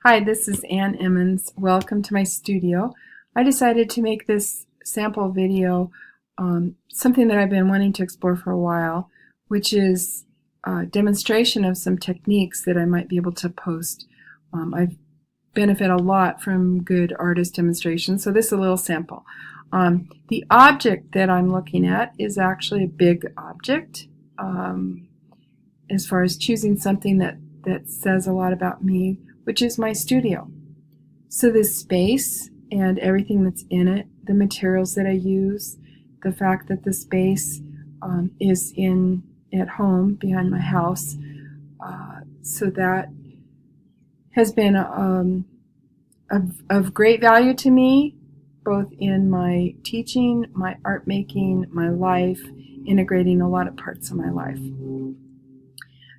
Hi, this is Ann Emmons. Welcome to my studio. I decided to make this sample video something that I've been wanting to explore for a while, which is a demonstration of some techniques that I might be able to post. I benefit a lot from good artist demonstrations, so this is a little sample. The object that I'm looking at is actually a big object. As far as choosing something that says a lot about me, which is my studio. So this space and everything that's in it, the materials that I use, the fact that the space is at home behind my house, so that has been of great value to me, both in my teaching, my art making, my life, integrating a lot of parts of my life.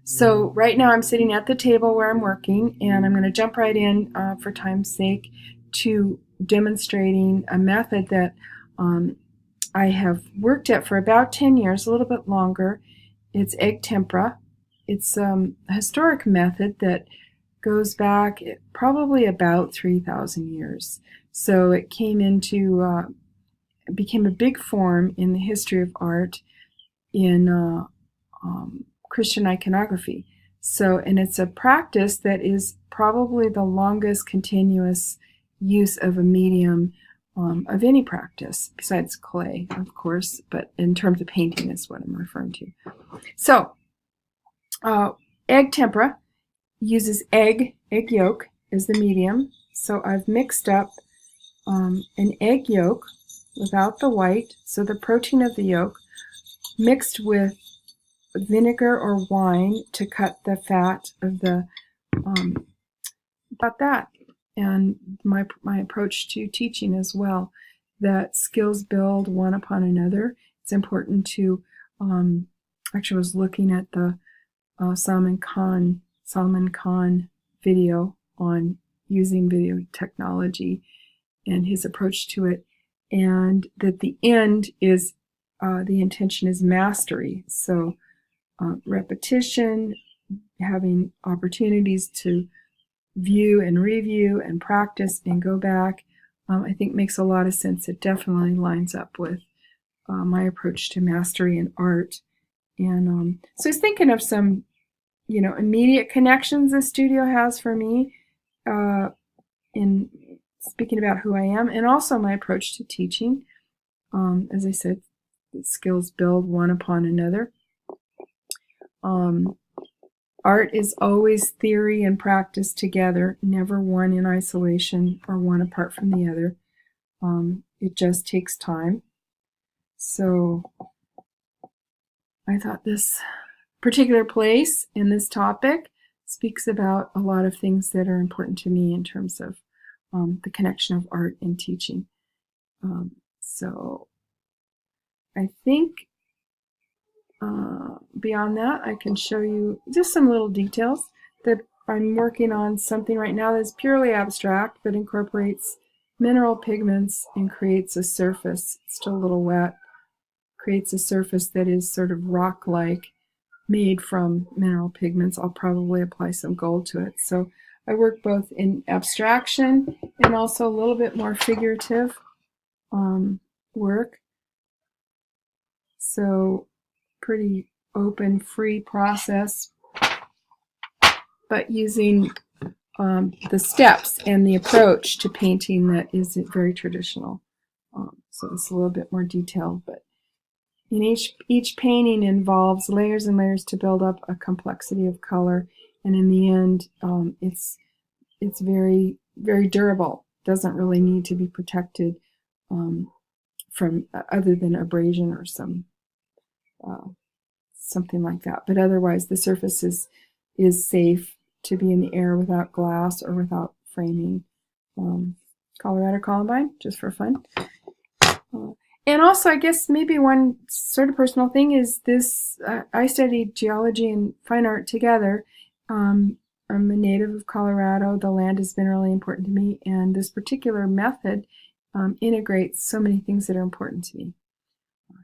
So right now I'm sitting at the table where I'm working, and I'm going to jump right in for time's sake to demonstrating a method that I have worked at for about 10 years, a little bit longer. It's egg tempera. It's a historic method that goes back probably about 3,000 years. So it became a big form in the history of art in Christian iconography. And it's a practice that is probably the longest continuous use of a medium of any practice, besides clay, of course, but in terms of painting is what I'm referring to. So, egg tempera uses egg yolk as the medium. So I've mixed up an egg yolk without the white, so the protein of the yolk, mixed with vinegar or wine to cut the fat of the about that. And my approach to teaching as well, that skills build one upon another. It's important to actually I was looking at the Salman Khan video on using video technology and his approach to it, and that the end is the intention is mastery. So repetition, having opportunities to view and review and practice and go back, I think makes a lot of sense. It definitely lines up with my approach to mastery in art. And so I was thinking of some, immediate connections the studio has for me in speaking about who I am, and also my approach to teaching. As I said, skills build one upon another. Art is always theory and practice together, never one in isolation or one apart from the other. It just takes time. So I thought this particular place in this topic speaks about a lot of things that are important to me in terms of the connection of art and teaching. So I think beyond that, I can show you just some little details that I'm working on something right now that's purely abstract but incorporates mineral pigments and creates a surface. It's still a little wet. Creates a surface that is sort of rock-like, made from mineral pigments. I'll probably apply some gold to it. So I work both in abstraction and also a little bit more figurative work. So pretty open, free process, but using the steps and the approach to painting that is very traditional. So it's a little bit more detailed, but in each painting involves layers and layers to build up a complexity of color, and in the end, it's very, very durable. Doesn't really need to be protected from other than abrasion or something like that. But otherwise, the surface is safe to be in the air without glass or without framing. Colorado Columbine, just for fun. And also, I guess maybe one sort of personal thing is this, I studied geology and fine art together. I'm a native of Colorado. The land has been really important to me, and this particular method integrates so many things that are important to me.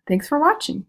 Thanks for watching.